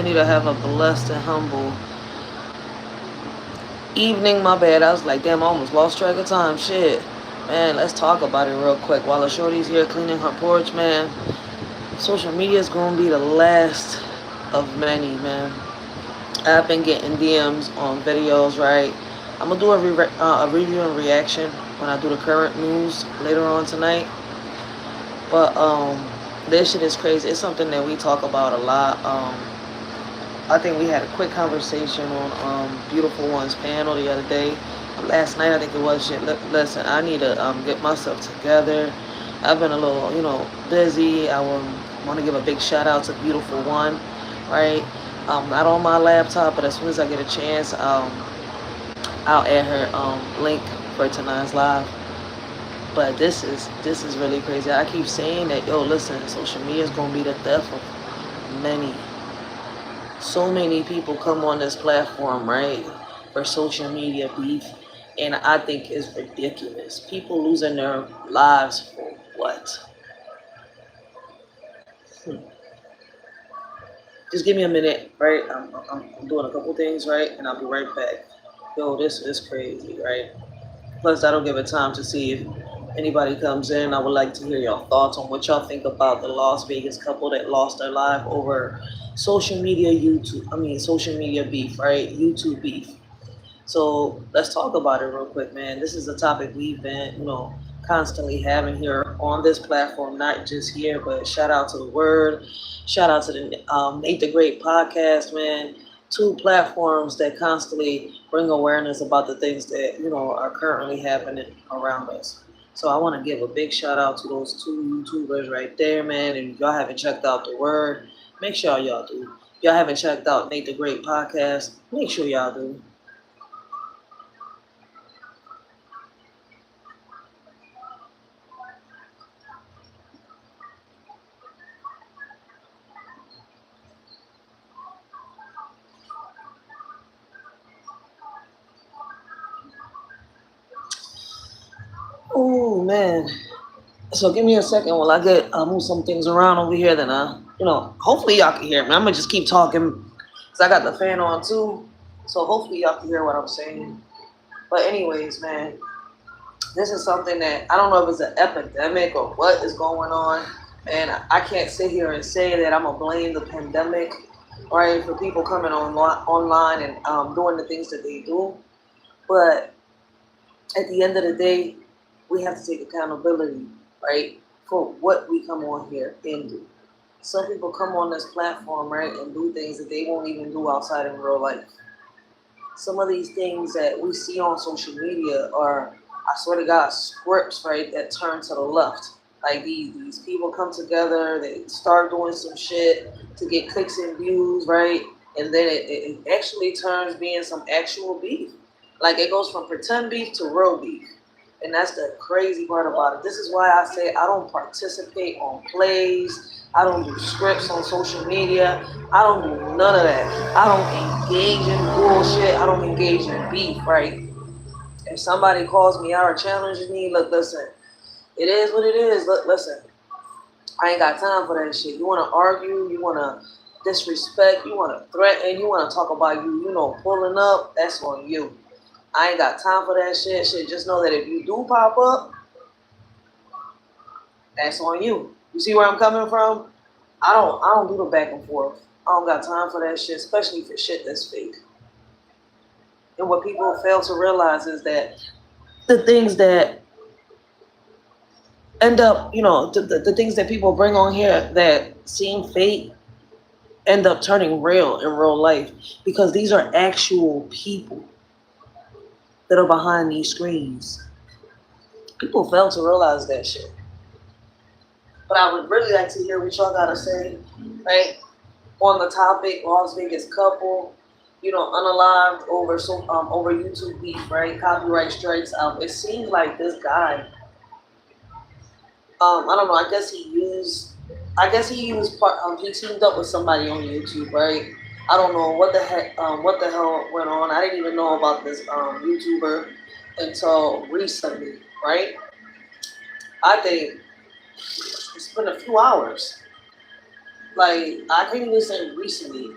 To have a blessed and humble evening. My bad. I was like, damn, I almost lost track of time. Shit. Man, let's talk about it real quick. While the shorty's here cleaning her porch, man, social media is going to be the last of many, man. I've been getting DMs on videos, right? I'm going to do a review and reaction when I do the current news later on tonight. But this shit is crazy. It's something that we talk about a lot. I think we had a quick conversation on Beautiful One's panel the other day. Last night, I think it was. Shit, listen, I need to get myself together. I've been a little, busy. I want to give a big shout out to Beautiful One, right? Not on my laptop, but as soon as I get a chance, I'll add her link for tonight's live. But this is really crazy. I keep saying that, yo, listen, social media is gonna be the death of many. So many people come on this platform, right, for social media beef, and I think it's ridiculous. People losing their lives for what? Hmm. Just give me a minute, right? I'm doing a couple things, right, and I'll be right back. Yo, this is crazy, right? Plus, I don't give it time to see if anybody comes in. I would like to hear your thoughts on what y'all think about the Las Vegas couple that lost their life over social media beef, right? YouTube beef. So let's talk about it real quick, man. This is a topic we've been, constantly having here on this platform, not just here, but shout out to the Word, shout out to the Nate the Great podcast, man. Two platforms that constantly bring awareness about the things that are currently happening around us. So I want to give a big shout out to those two YouTubers right there, man. And if y'all haven't checked out the Word, make sure y'all do. If y'all haven't checked out Nate the Great podcast, make sure y'all do. Oh man. So give me a second while I get move some things around over here. Then hopefully y'all can hear me. I'm gonna just keep talking because I got the fan on too. So hopefully y'all can hear what I'm saying. But anyways, man, this is something that I don't know if it's an epidemic or what is going on. And I can't sit here and say that I'm gonna blame the pandemic, right, for people coming online and doing the things that they do. But at the end of the day, we have to take accountability, right, for what we come on here and do. Some people come on this platform, right, and do things that they won't even do outside in real life. Some of these things that we see on social media are, I swear to God, scripts, right, that turn to the left. Like these people come together, they start doing some shit to get clicks and views, right? And then it actually turns being some actual beef. Like it goes from pretend beef to real beef. And that's the crazy part about it. This is why I say I don't participate on plays. I don't do scripts on social media. I don't do none of that. I don't engage in bullshit. I don't engage in beef, right? If somebody calls me out or challenges me, look, listen, it is what it is. Look, listen, I ain't got time for that shit. You want to argue, you want to disrespect, you want to threaten, you want to talk about pulling up, that's on you. I ain't got time for that shit. Just know that if you do pop up, that's on you. You see where I'm coming from? I don't do the back and forth. I don't got time for that shit, especially for shit that's fake. And what people fail to realize is that the things that end up, the things that people bring on here that seem fake end up turning real in real life because these are actual people that are behind these screens. People fail to realize that shit. But I would really like to hear what y'all gotta say, right? On the topic, Las Vegas couple, unalived over YouTube beef, right? Copyright strikes. It seems like this guy, I don't know. I guess he used part. He teamed up with somebody on YouTube, right? I don't know what the hell went on. I didn't even know about this YouTuber until recently, right? I think it's been a few hours. Like I can't even say recently.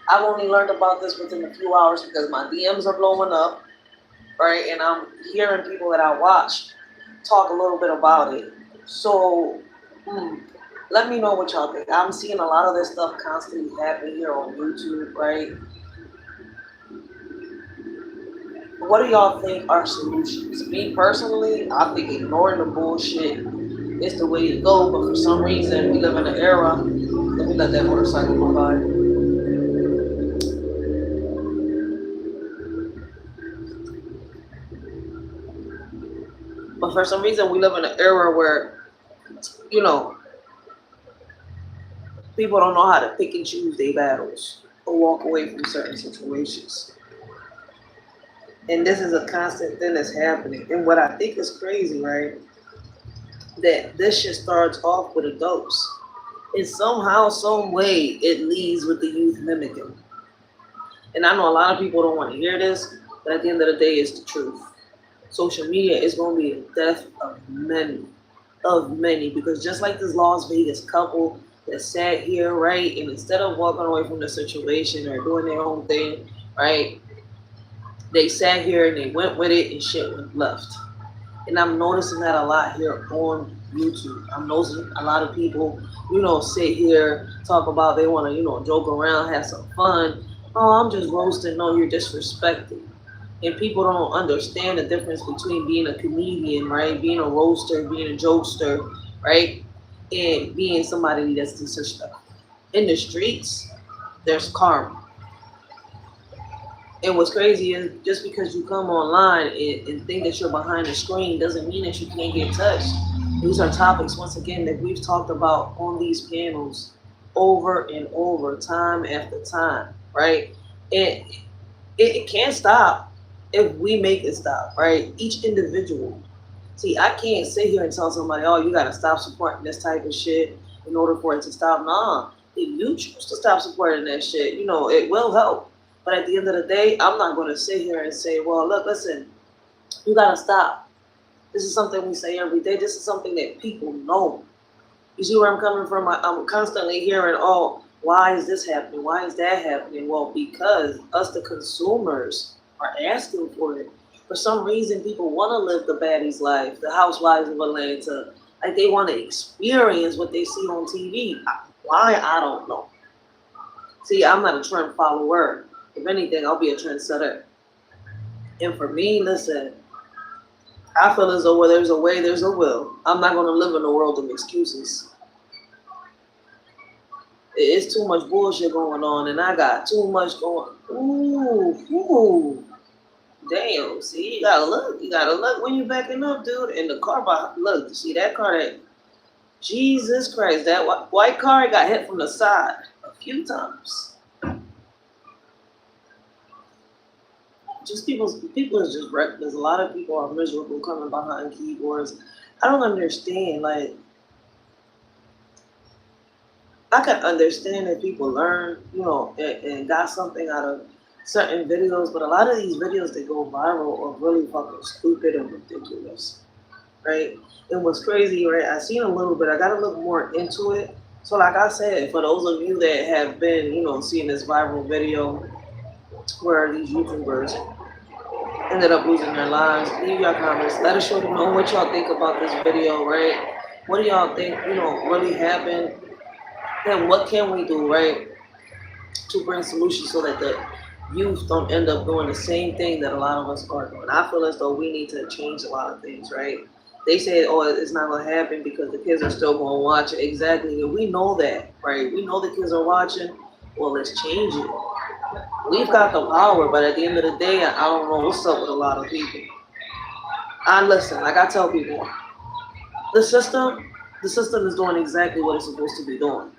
I've only learned about this within a few hours because my DMs are blowing up, right? And I'm hearing people that I watch talk a little bit about it. So, let me know what y'all think. I'm seeing a lot of this stuff constantly happening here on YouTube, right? What do y'all think are solutions? Me personally, I think ignoring the bullshit is the way to go, but for some reason, we live in an era. Let me let that motorcycle go by. But for some reason, we live in an era where, you know, people don't know how to pick and choose their battles or walk away from certain situations. And this is a constant thing that's happening. And what I think is crazy, right? That this shit starts off with adults. And somehow, some way, it leads with the youth mimicking. And I know a lot of people don't want to hear this, but at the end of the day, it's the truth. Social media is going to be the death of many, because just like this Las Vegas couple that sat here, right, and instead of walking away from the situation or doing their own thing, right, they sat here and they went with it and shit went left. And I'm noticing that a lot here on YouTube. I'm noticing a lot of people, sit here, talk about they want to, joke around, have some fun. Oh, I'm just roasting. No, you're disrespecting. And people don't understand the difference between being a comedian, right? Being a roaster, being a jokester, right? And being somebody that's disrespectful. In the streets, there's karma. And what's crazy is just because you come online and think that you're behind the screen doesn't mean that you can't get touched. These are topics, once again, that we've talked about on these panels over and over, time after time, right? And it can't stop if we make it stop, right? Each individual. See, I can't sit here and tell somebody, oh, you got to stop supporting this type of shit in order for it to stop. Nah, if you choose to stop supporting that shit, it will help. But at the end of the day, I'm not going to sit here and say, well, look, listen, you got to stop. This is something we say every day. This is something that people know. You see where I'm coming from? I'm constantly hearing, oh, why is this happening? Why is that happening? Well, because us, the consumers, are asking for it. For some reason, people want to live the baddie's life, the housewives of Atlanta. Like, they want to experience what they see on TV. Why? I don't know. See, I'm not a trend follower. If anything, I'll be a trendsetter. And for me, listen, I feel as though where there's a way, there's a will. I'm not going to live in a world of excuses. It's too much bullshit going on, and I got too much going. Ooh. Damn, see, you gotta look when you're backing up, dude. And the car, look, see that car, that, Jesus Christ, that white car got hit from the side a few times. Just people is just reckless. A lot of people are miserable coming behind keyboards. I don't understand. Like, I can understand that people learn, and got something out of certain videos, but a lot of these videos that go viral are really fucking stupid and ridiculous, right? And what's crazy, right? I seen a little bit. I got to look more into it. So, like I said, for those of you that have been, seeing this viral video where these YouTubers ended up losing their lives, leave your comments. Let us know what y'all think about this video, right? What do y'all think, really happened? And what can we do, right, to bring solutions so that the youth don't end up doing the same thing that a lot of us are doing? I feel as though we need to change a lot of things, right? They say, oh, it's not going to happen because the kids are still going to watch it. Exactly. We know that, right? We know the kids are watching. Well, let's change it. We've got the power, but at the end of the day, I don't know what's up with a lot of people. Listen, like I tell people, the system is doing exactly what it's supposed to be doing.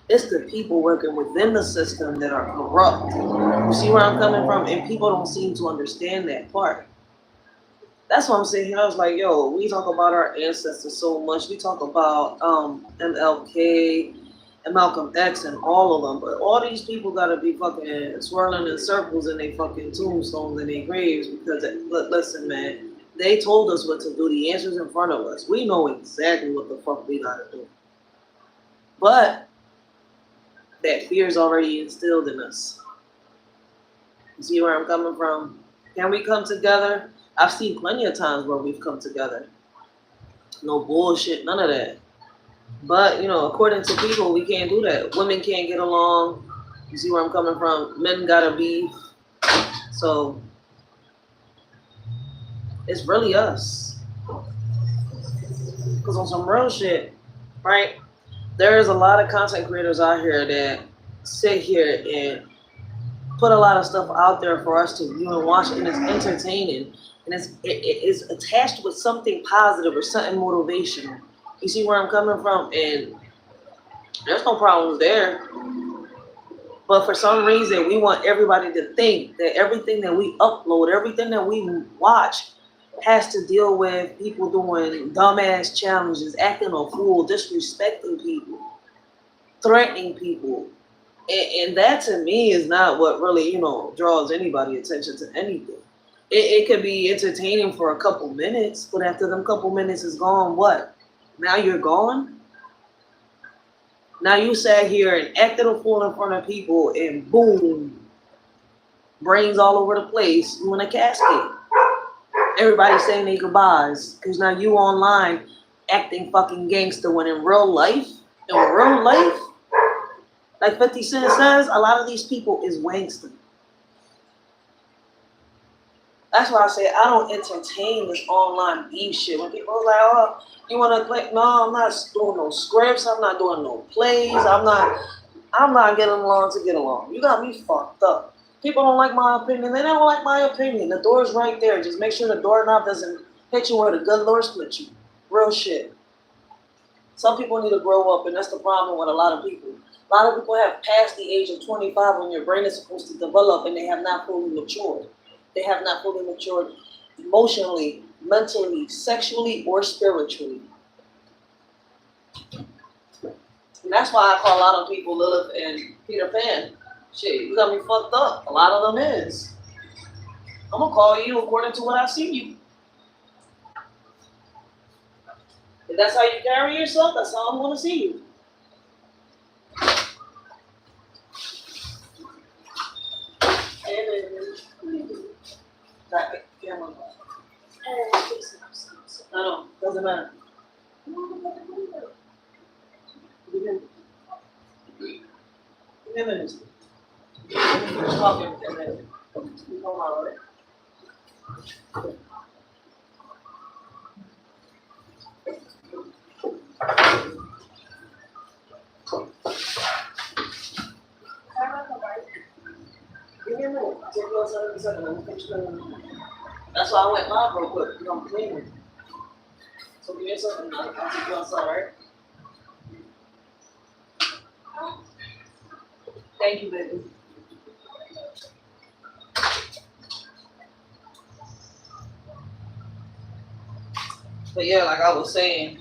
It's the people working within the system that are corrupt. You see where I'm coming from? And people don't seem to understand that part. That's why I'm saying here. I was like, yo, we talk about our ancestors so much. We talk about MLK and Malcolm X and all of them. But all these people got to be fucking swirling in circles in their fucking tombstones and their graves because, listen, man, they told us what to do. The answer's in front of us. We know exactly what the fuck we got to do. But that fear is already instilled in us. You see where I'm coming from? Can we come together? I've seen plenty of times where we've come together. No bullshit, none of that. But, according to people, we can't do that. Women can't get along. You see where I'm coming from? Men gotta beef. So, it's really us. Because on some real shit, right? There's a lot of content creators out here that sit here and put a lot of stuff out there for us to view and watch, and it's entertaining. And it is attached with something positive or something motivational. You see where I'm coming from? And there's no problems there. But for some reason, we want everybody to think that everything that we upload, everything that we watch, has to deal with people doing dumbass challenges, acting a fool, disrespecting people, threatening people. And that to me is not what really, draws anybody attention to anything. It could be entertaining for a couple minutes, but after them couple minutes is gone, what? Now you're gone? Now you sat here and acted a fool in front of people and boom, brains all over the place, you in a casket. Everybody saying their goodbyes because now you online acting fucking gangster when in real life, like 50 Cent says, a lot of these people is wankster. That's why I say I don't entertain this online beef shit. When people are like, oh, you want to play? No, I'm not doing no scripts. I'm not doing no plays. I'm not getting along to get along. You got me fucked up. People don't like my opinion. They don't like my opinion. The door's right there. Just make sure the doorknob doesn't hit you where the good Lord split you. Real shit. Some people need to grow up, and that's the problem with a lot of people. A lot of people have passed the age of 25 when your brain is supposed to develop, and they have not fully matured. They have not fully matured emotionally, mentally, sexually, or spiritually. And that's why I call a lot of people Lilith and Peter Pan. Shit, you got me fucked up. A lot of them is. I'm going to call you according to what I see you. If that's how you carry yourself, that's how I'm going to see you. No, doesn't matter. Give me a minute. Just talking for a minute. You know how, right? Give me a minute. Take you outside in a second. Let me finish cleaning. That's why I went live real quick. I'm cleaning. So give me a second. I'll take you outside, right? Thank you, baby. But yeah, like I was saying,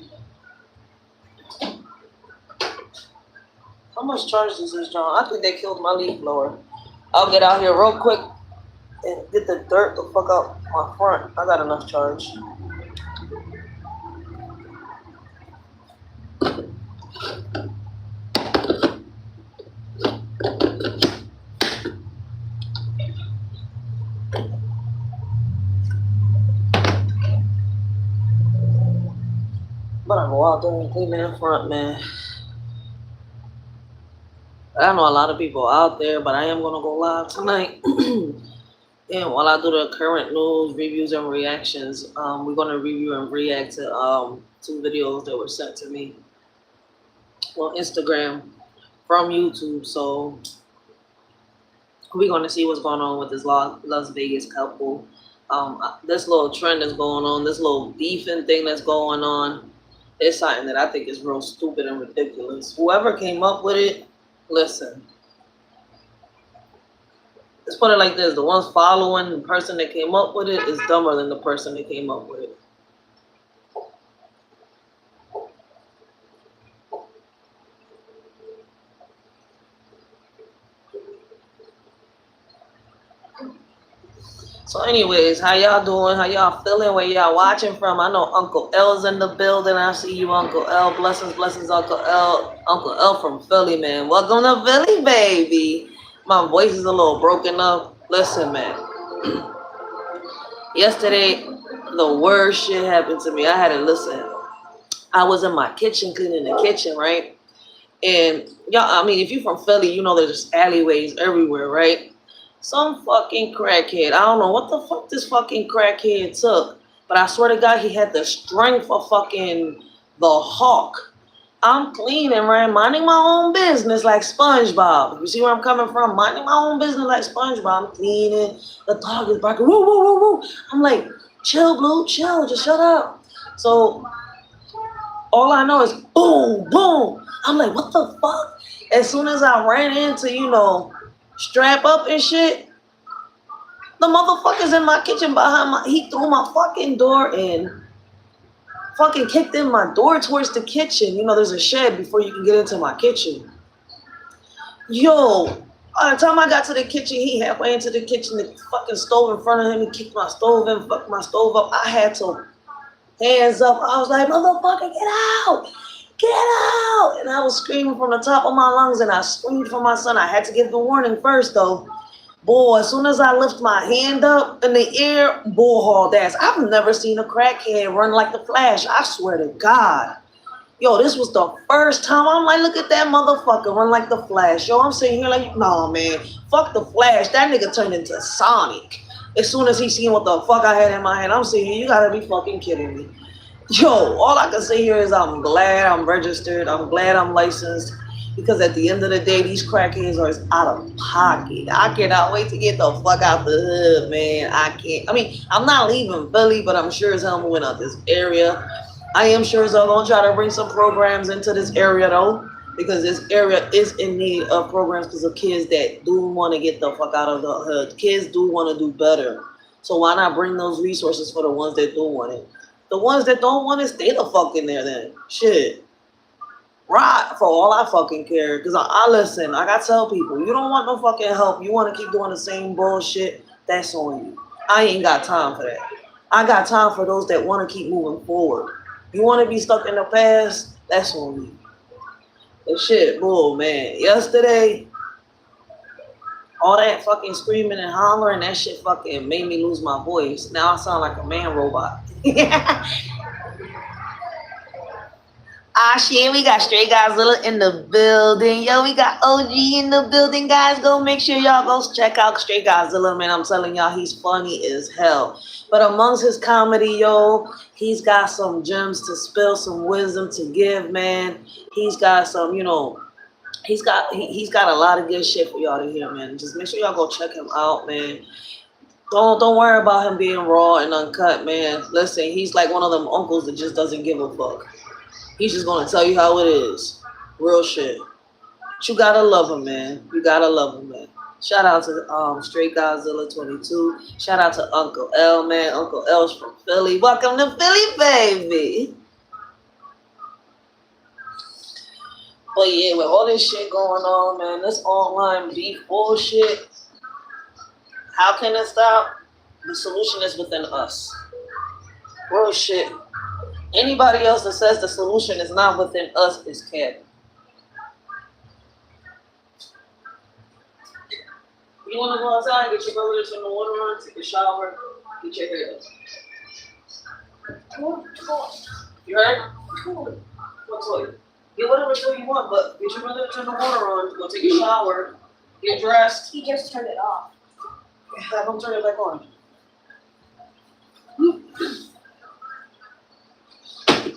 how much charge is this, John? I think they killed my leaf blower. I'll get out here real quick and get the dirt the fuck out my front. I got enough charge. But I go out there and clean that front, man. I know a lot of people out there, but I am going to go live tonight. And while I do the current news, reviews, and reactions, we're going to review and react to 2 videos that were sent to me on Instagram from YouTube. So we're going to see what's going on with this Las Vegas couple. This little trend that's going on, this little beefing thing that's going on, it's something that I think is real stupid and ridiculous. Whoever came up with it, listen. Let's put it like this. The ones following the person that came up with it is dumber than the person that came up with it. So anyways, how y'all doing? How y'all feeling? Where y'all watching from? I know Uncle L's in the building. I see you, Uncle L. Blessings, blessings, Uncle L. Uncle L from Philly, man. Welcome to Philly, baby. My voice is a little broken up. Listen, man. Yesterday, the worst shit happened to me. I had to listen. I was in my kitchen cleaning the kitchen, right? And y'all, I mean, if you're from Philly, you know there's alleyways everywhere, right? Some fucking crackhead. I don't know what the fuck this fucking crackhead took, but I swear to God, he had the strength of fucking the Hawk. I'm cleaning, right? Minding my own business like SpongeBob. You see where I'm coming from? Minding my own business like SpongeBob. I'm cleaning. The dog is barking. Woo, woo, woo, woo. I'm like, chill, Blue, chill. Just shut up. So all I know is boom, boom. I'm like, what the fuck? As soon as I ran into, strap up and shit, the motherfucker's in my kitchen he threw my fucking door in, fucking kicked in my door towards the kitchen. There's a shed before you can get into my kitchen. Yo, by the time I got to the kitchen, he halfway into the kitchen, the fucking stove in front of him, he kicked my stove in, fucked my stove up. I had to hands up. I was like, motherfucker, get out! Get out! And I was screaming from the top of my lungs, and I screamed for my son. I had to give the warning first, though. Boy, as soon as I lift my hand up in the air, bull hauled ass. I've never seen a crackhead run like the Flash. I swear to God. Yo, this was the first time. I'm like, look at that motherfucker run like the Flash. Yo, I'm sitting here like, nah, man. Fuck the Flash. That nigga turned into Sonic. As soon as he seen what the fuck I had in my hand, I'm sitting here, you gotta be fucking kidding me. Yo, all I can say here is I'm glad I'm registered. I'm glad I'm licensed. Because at the end of the day, these crackheads are out of pocket. I cannot wait to get the fuck out the hood, man. I'm not leaving Philly, but I'm sure as hell moving out this area. I am sure as hell gonna try to bring some programs into this area though, because this area is in need of programs because of kids that do want to get the fuck out of the hood. Kids do want to do better. So why not bring those resources for the ones that do want it? The ones that don't want it, stay the fuck in there then. Shit. Right, for all I fucking care. Because I listen, like I tell people, you don't want no fucking help. You want to keep doing the same bullshit, that's on you. I ain't got time for that. I got time for those that want to keep moving forward. You want to be stuck in the past, that's on you. But shit, bull, man. Yesterday, all that fucking screaming and hollering, that shit fucking made me lose my voice. Now I sound like a man robot. Ah, shit, we got Straight Godzilla in the building. Yo, we got OG in the building, guys. Go make sure y'all go check out Straight Godzilla, man. I'm telling y'all, he's funny as hell. But amongst his comedy, yo, he's got some gems to spill, some wisdom to give, man. He's got some, he's got a lot of good shit for y'all to hear, man. Just make sure y'all go check him out, man. Don't worry about him being raw and uncut, man. Listen, he's like one of them uncles that just doesn't give a fuck. He's just gonna tell you how it is. Real shit. But you gotta love him, man. You gotta love him, man. Shout out to Straight Godzilla 22. Shout out to Uncle L, man. Uncle L's from Philly. Welcome to Philly, baby. But yeah, with all this shit going on, man, this online beef bullshit, how can it stop? The solution is within us. Real shit. Anybody else that says the solution is not within us is capping. You want to go outside and get your brother to turn the water on, take a shower, get your hair done. Come on. You heard? What toy? Get whatever toy you want, but get your brother to turn the water on, go take a shower, get dressed. He just turned it off. Have him turn it back on.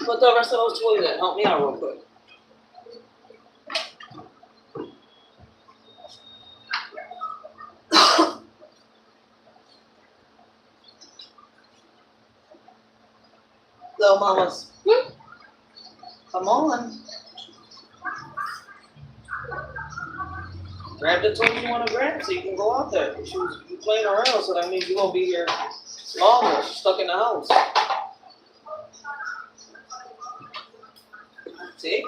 Put the rest of those toys in. Help me out real quick. Little mamas. Come on. Grab the toys you want to grab so you can go out there. You playing around, so that means you're going to be here longer, stuck in the house. See?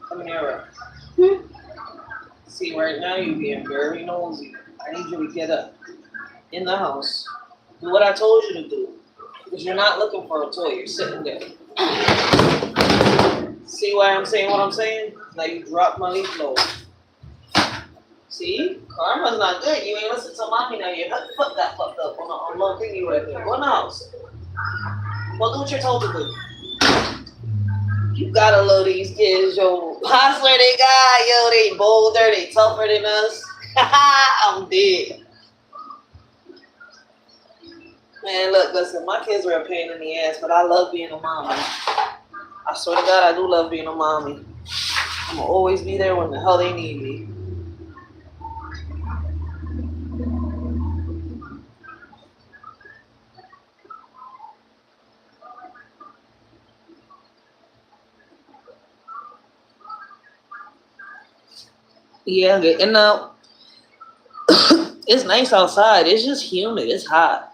Come in here. See, right now you're being very nosy. I need you to get up in the house. Do what I told you to do. Because you're not looking for a toy. You're sitting there. See why I'm saying what I'm saying? Now you drop my leaf blower. See? Karma's not good. You ain't listen to mommy now. Your foot got fucked up on the little thingy right there. Go in the house. Well, do what you're told to do. You gotta love these kids, yo. I swear they got, yo, they bolder, they tougher than us. I'm dead. Man, look, listen, my kids are a pain in the ass, but I love being a mommy. I swear to God, I do love being a mommy. I'm gonna always be there when the hell they need me. Yeah, and it's nice outside. It's just humid. It's hot.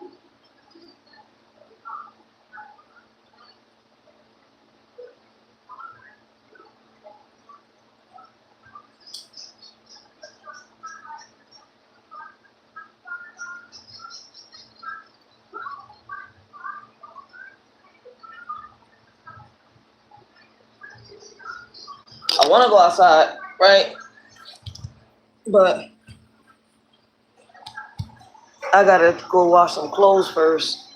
I want to go outside, right? But I gotta go wash some clothes first.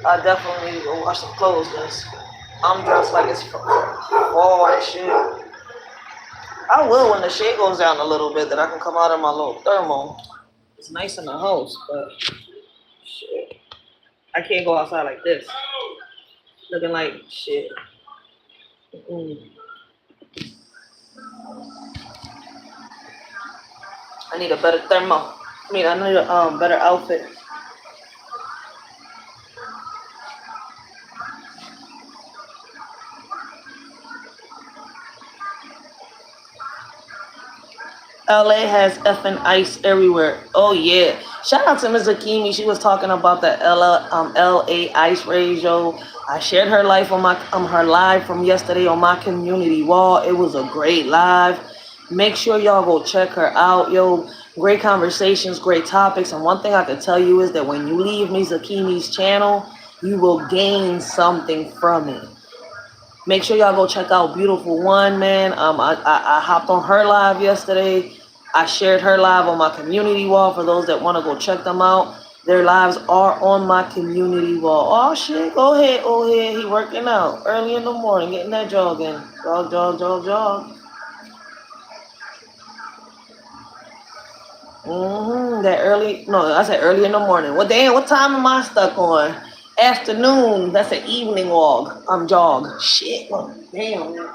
I definitely need to go wash some clothes because I'm dressed like it's fall and shit. I will when the shade goes down a little bit, that I can come out of my little thermal. It's nice in the house, but shit, I can't go outside like this, looking like shit. I need a better thermal. I need a better outfit. LA has effing ice everywhere. Oh yeah. Shout out to Ms. Akimi. She was talking about the LA ice raise, yo. I shared her live on my her live from yesterday on my community wall. It was a great live. Make sure y'all go check her out, yo. Great conversations, great topics. And one thing I can tell you is that when you leave Ms. Akimi's channel, you will gain something from it. Make sure y'all go check out Beautiful One, man. I hopped on her live yesterday. I shared her live on my community wall for those that want to go check them out. Their lives are on my community wall. Oh shit, go ahead, he working out early in the morning, getting that jog in. Jog. I said early in the morning. Well, damn, what time am I stuck on? Afternoon. That's an evening walk. I'm jog. Shit. Well, damn, man.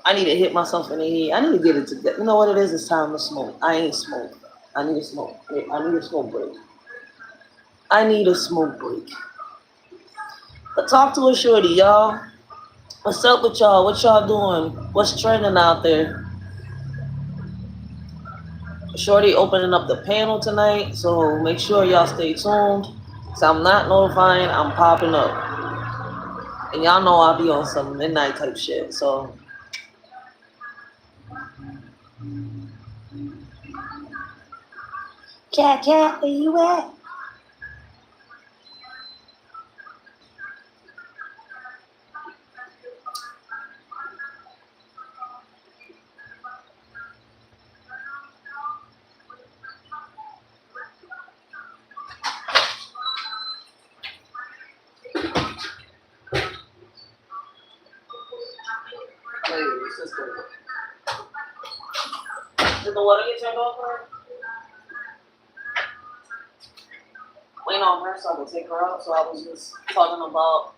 I need to hit myself in the head. I need to get it together. You know what it is? It's time to smoke. I ain't smoked. I need a smoke. I need a smoke break. But talk to a shorty, y'all. What's up with y'all? What y'all doing? What's trending out there? Shorty opening up the panel tonight, so make sure y'all stay tuned. So I'm not notifying, I'm popping up. And y'all know I'll be on some midnight type shit, so. Cat, where you at? Did the water get turned off for her? Waiting on her so I could take her out. So I was just talking about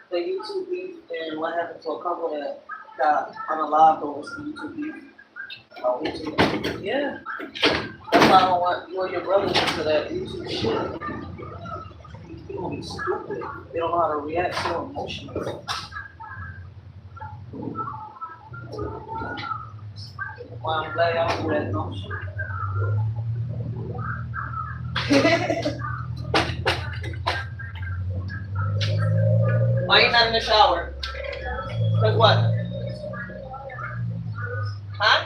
the YouTube beef and what happened to a couple that got unalived over some YouTube beef. YouTube. Yeah. That's why I don't want you or your brothers into that YouTube shit. People be stupid. They don't know how to react to emotions. Well, I'm glad y'all do that, no shit. Why you not in the shower? Cause what? Huh?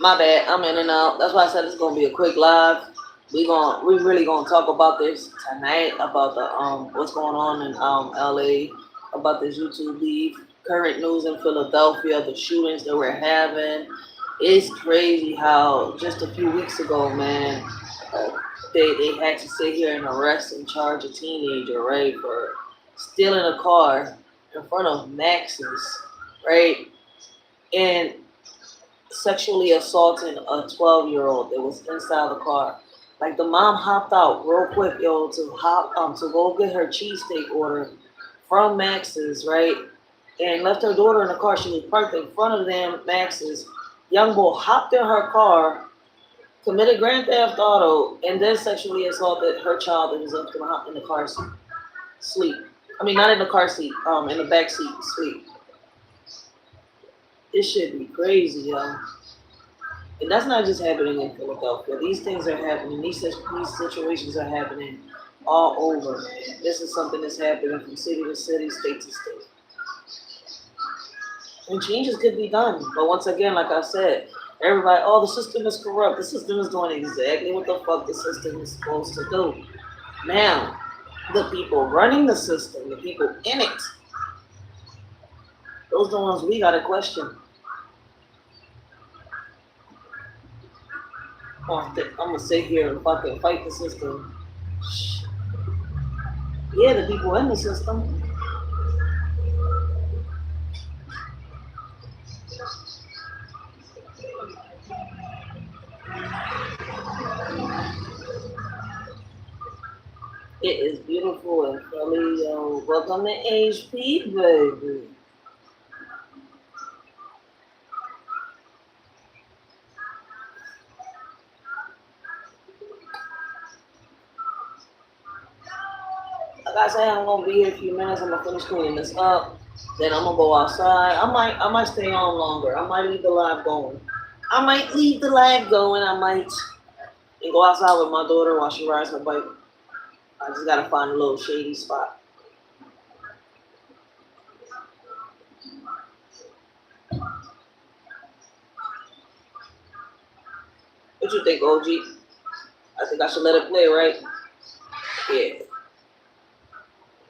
My bad. I'm in and out. That's why I said it's gonna be a quick live. We really gonna talk about this tonight about the what's going on in LA, about this YouTube leave, current news in Philadelphia, the shootings that we're having. It's crazy how just a few weeks ago, man, uh, they had to sit here and arrest and charge a teenager, right, for stealing a car in front of Max's, right, and sexually assaulting a 12-year-old that was inside the car. Like the mom hopped out real quick, yo, to go get her cheesesteak order from Max's, right? And left her daughter in the car. She was parked in front of them, Max's. Young boy hopped in her car, committed grand theft auto, and then sexually assaulted her child that was up in the car seat, sleep. I mean, not in the car seat, in the back seat, sleep. This should be crazy, yo. And that's not just happening in Philadelphia. These things are happening. These situations are happening all over. This is something that's happening from city to city, state to state. And changes could be done. But once again, like I said, everybody, oh, the system is corrupt. The system is doing exactly what the fuck the system is supposed to do. Now, the people running the system, the people in it, those are the ones we gotta question. I'm gonna sit here and fucking fight the system. Yeah, the people in the system. It is beautiful and Philly, yo. Welcome to HP, baby. Like I said, I'm gonna be here a few minutes. I'm gonna finish cleaning this up. Then I'm gonna go outside. I might stay on longer. I might leave the live going. I might and go outside with my daughter while she rides her bike. I just gotta find a little shady spot. What you think, OG? I think I should let it play, right? Yeah.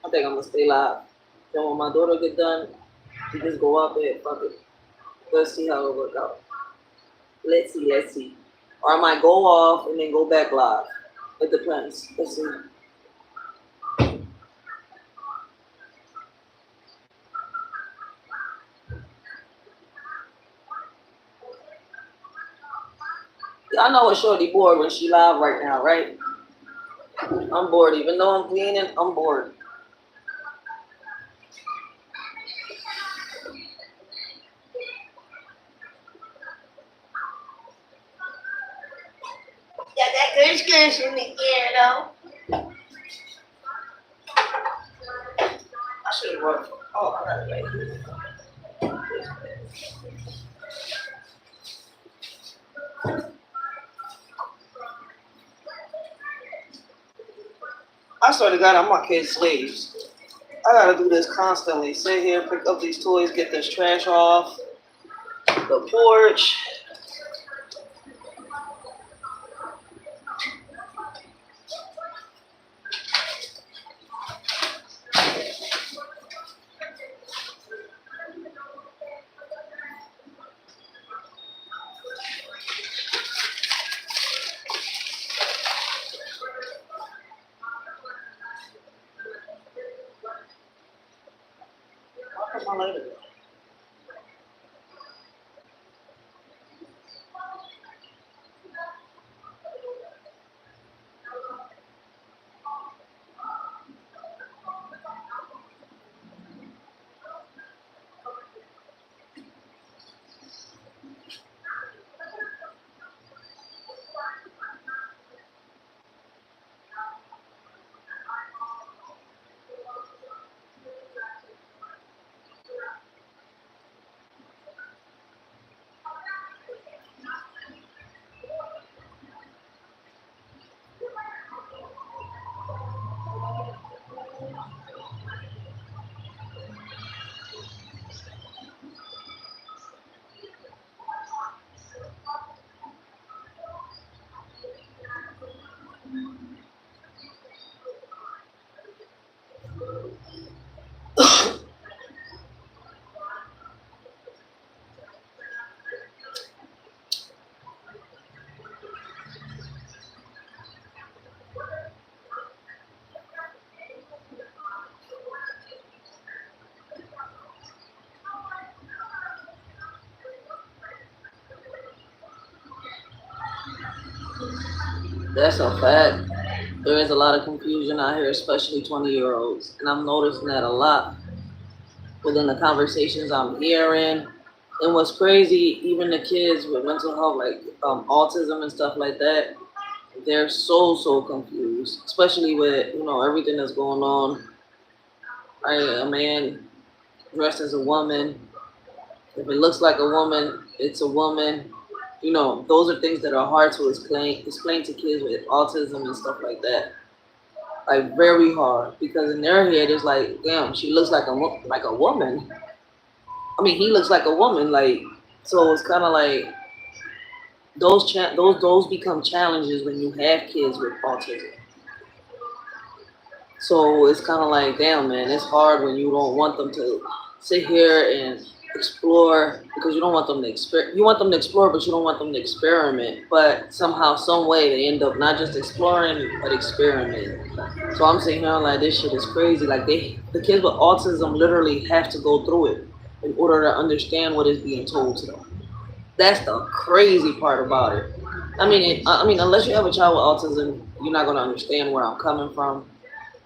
I think I'm gonna stay live. Then when my daughter get done, we just go out there. Fuck it. Let's see how it works out. Let's see. Or I might go off and then go back live. It depends. Let's see. Y'all know what Shorty bored when she live right now, right? I'm bored. Even though I'm cleaning, I'm bored. Got that good squish in the air, though. I should have worked. Oh, I gotta wait. I swear to God, I'm my kids' slaves. I gotta do this constantly. Sit here, pick up these toys, get this trash off the porch. Why come my lighter go? That's a fact. There is a lot of confusion out here, especially 20-year-olds. And I'm noticing that a lot within the conversations I'm hearing. And what's crazy, even the kids with mental health, like autism and stuff like that, they're so confused, especially with, everything that's going on. Right? A man dressed as a woman. If it looks like a woman, it's a woman. Those are things that are hard to explain to kids with autism and stuff like that. Like very hard, because in their head it's like, damn, she looks like a woman. I mean, he looks like a woman. Like, so it's kind of like those become challenges when you have kids with autism. So it's kind of like, damn, man, it's hard when you don't want them to sit here and explore, because you don't want them to you want them to explore, but you don't want them to experiment. But somehow, some way, they end up not just exploring but experimenting. So I'm sitting here like, this shit is crazy. Like the kids with autism literally have to go through it in order to understand what is being told to them. That's the crazy part about it. I mean, unless you have a child with autism, you're not gonna understand where I'm coming from.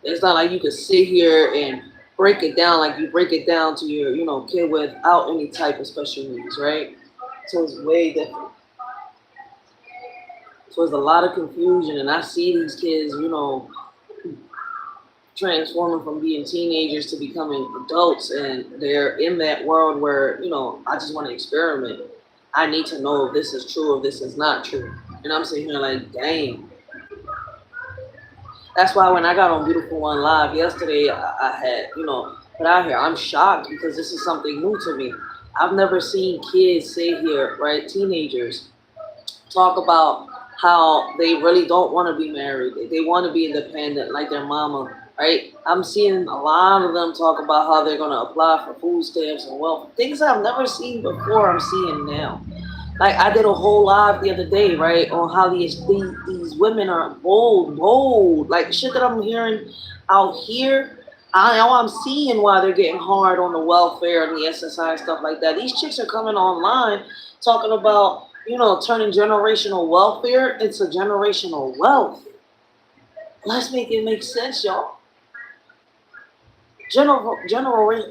It's not like you could sit here and break it down like you break it down to your, kid without any type of special needs, right? So it's way different. So there's a lot of confusion, and I see these kids, transforming from being teenagers to becoming adults, and they're in that world where, I just want to experiment. I need to know if this is true or if this is not true. And I'm sitting here like, dang. That's why when I got on Beautiful One Live yesterday, I had, put out here, I'm shocked because this is something new to me. I've never seen kids sit here, right, teenagers, talk about how they really don't want to be married. They want to be independent like their mama, right? I'm seeing a lot of them talk about how they're going to apply for food stamps and wealth. Things I've never seen before, I'm seeing now. Like I did a whole live the other day, right, on how these women are bold. Like shit that I'm hearing out here, I'm seeing why they're getting hard on the welfare and the SSI and stuff like that. These chicks are coming online talking about, turning generational welfare into generational wealth. Let's make it make sense, y'all. General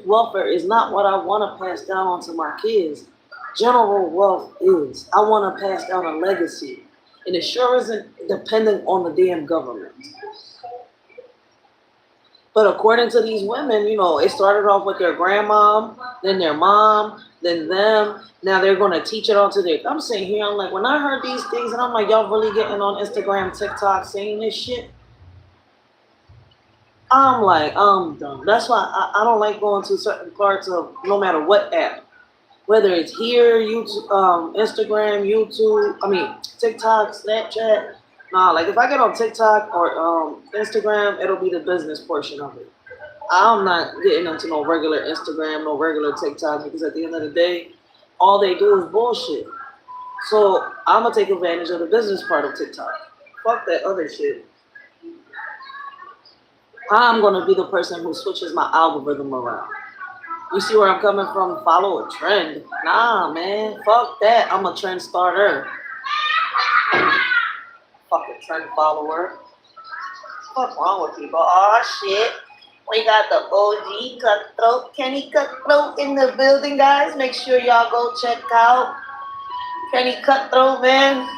welfare is not what I want to pass down onto my kids. General wealth is. I want to pass down a legacy. And it sure isn't dependent on the damn government. But according to these women, it started off with their grandmom, then their mom, then them. Now they're going to teach it on to their... I'm sitting here, I'm like, when I heard these things, and I'm like, y'all really getting on Instagram, TikTok, saying this shit? I'm like, I'm done. That's why I don't like going to certain parts of no matter what app. Whether it's here, YouTube, Instagram, TikTok, Snapchat. Nah, like if I get on TikTok or Instagram, it'll be the business portion of it. I'm not getting into no regular Instagram, no regular TikTok, because at the end of the day, all they do is bullshit. So I'm gonna take advantage of the business part of TikTok. Fuck that other shit. I'm gonna be the person who switches my algorithm around. You see where I'm coming from? Follow a trend. Nah, man. Fuck that. I'm a trend starter. Fucking trend follower. What's wrong with people? Oh, shit. We got the OG Cutthroat, Kenny Cutthroat in the building, guys. Make sure y'all go check out Kenny Cutthroat, man.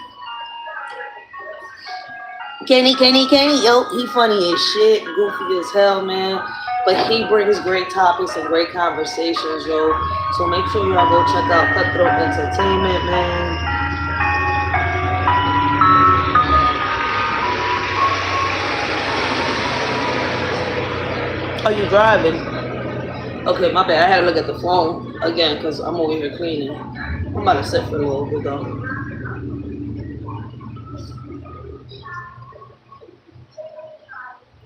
Kenny. Yo, he funny as shit. Goofy as hell, man. But he brings great topics and great conversations, yo. So make sure y'all go check out Cutthroat Entertainment, man. Are you driving? Okay, my bad. I had to look at the phone again because I'm over here cleaning. I'm about to sit for a little bit, though.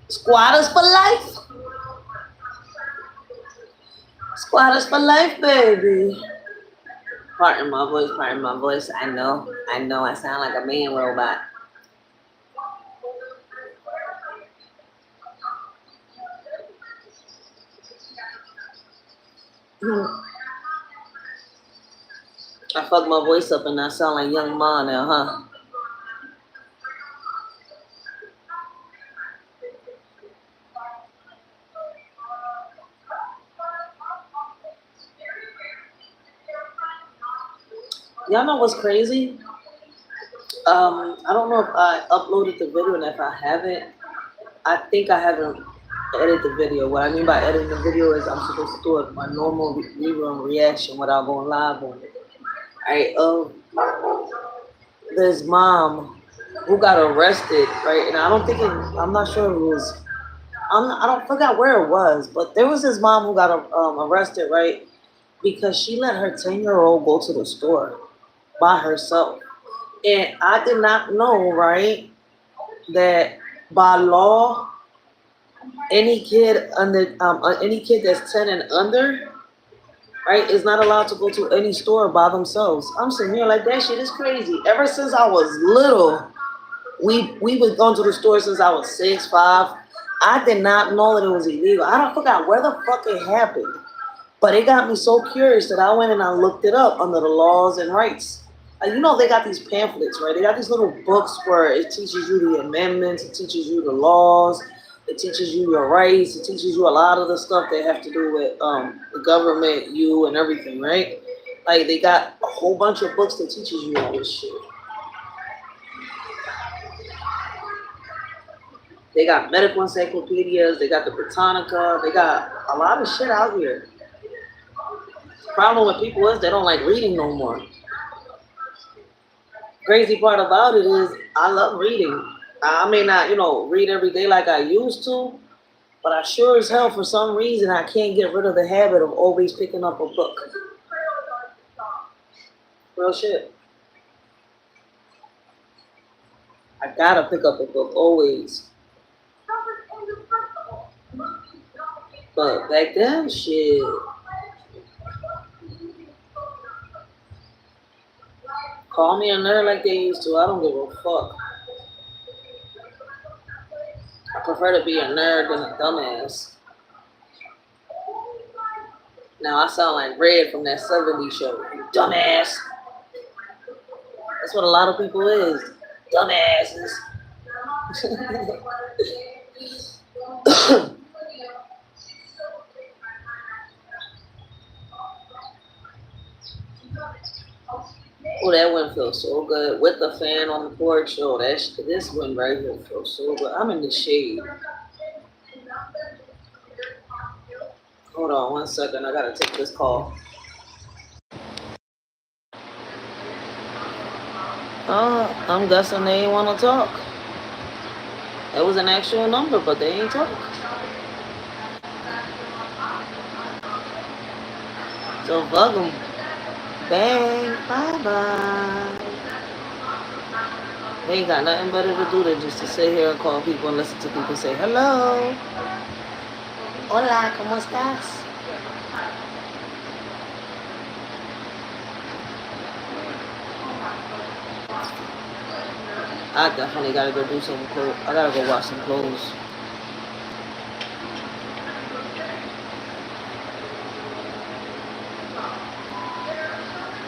Squatters for life. Squatters for life, baby. Pardon my voice. I know. I sound like a man robot. I fucked my voice up and I sound like Young Ma now, huh? Y'all know what's crazy? I don't know if I uploaded the video, and if I haven't, I think I haven't edited the video. What I mean by editing the video is I'm supposed to do it my normal rerun reaction without going live on it. Alright, this mom who got arrested, right? And I don't think I'm not sure if it was, I don't forgot where it was, but there was this mom who got arrested, right? Because she let her 10-year-old go to the store by herself. And I did not know, right, that by law, any kid any kid that's 10 and under, right, is not allowed to go to any store by themselves. I'm sitting here like that shit is crazy. Ever since I was little, we was going to the store since I was 6, 5. I did not know that it was illegal. I don't forgot where the fuck it happened. But it got me so curious that I went and I looked it up under the laws and rights. You know, they got these pamphlets, right? They got these little books where it teaches you the amendments, it teaches you the laws, it teaches you your rights, it teaches you a lot of the stuff that have to do with the government, you, and everything, right? Like, they got a whole bunch of books that teaches you all this shit. They got medical encyclopedias, they got the Britannica, they got a lot of shit out here. The problem with people is they don't like reading no more. Crazy part about it is I love reading. I may not, read every day like I used to, but I sure as hell, for some reason, I can't get rid of the habit of always picking up a book. Real shit. I gotta pick up a book, always. But back then, shit. Call me a nerd like they used to. I don't give a fuck. I prefer to be a nerd than a dumbass. Now I sound like Red from that 70s show. Dumbass. That's what a lot of people is. Dumbasses. Oh, that wind feels so good. With the fan on the porch, oh, this wind right here feels so good. I'm in the shade. Hold on 1 second. I gotta take this call. I'm guessing they ain't want to talk. That was an actual number, but they ain't talk. So fuck them. Bang. Bye-bye. They ain't got nothing better to do than just to sit here and call people and listen to people say, hello. Hola, ¿cómo estás? I definitely gotta go do some clothes. I gotta go wash some clothes.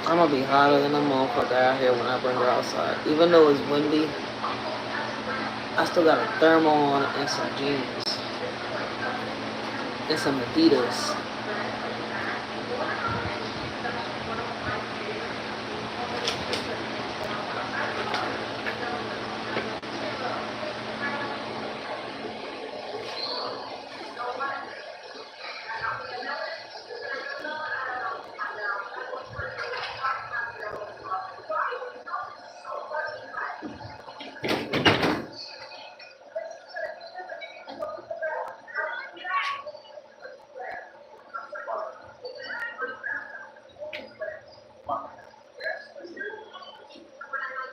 I'm gonna be hotter than a motherfucker out here when I bring her outside. Even though it's windy, I still got a thermal on and some jeans. And some Adidas.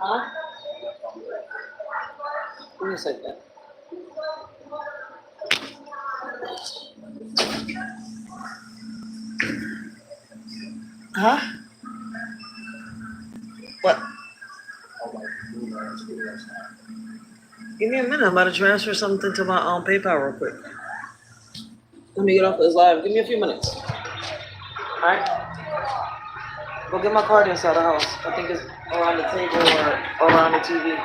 Huh? Give me a second. Huh? What? Give me a minute. I'm about to transfer something to my PayPal real quick. Let me get off this live. Give me a few minutes. Alright? Go get my card inside the house. I think it's around the table or around the TV.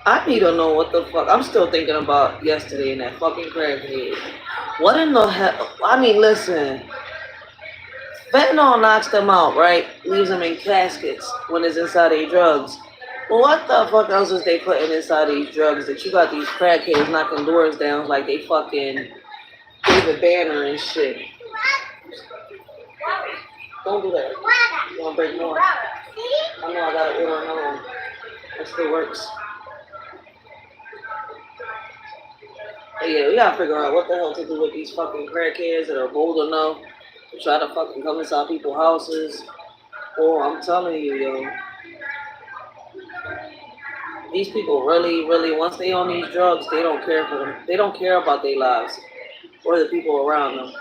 I need to know what the fuck. I'm still thinking about yesterday and that fucking crackhead. What in the hell? I mean, listen. Fentanyl knocks them out, right? Leaves them in caskets when it's inside their drugs. Well, what the fuck else is they putting inside these drugs that you got these crackheads knocking doors down like they fucking David Banner and shit? Don't do that. You wanna break more? I know I gotta order another one. That still works. But yeah, we gotta figure out what the hell to do with these fucking crackheads that are bold enough to try to fucking come inside people's houses. Oh, I'm telling you, yo. These people really, once they on these drugs, they don't care for them. They don't care about their lives or the people around them.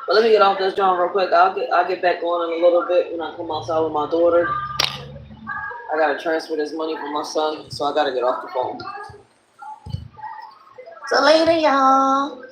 But let me get off this joint real quick. I'll get back on in a little bit when I come outside with my daughter. I gotta transfer this money from my son, so I gotta get off the phone. So later, y'all.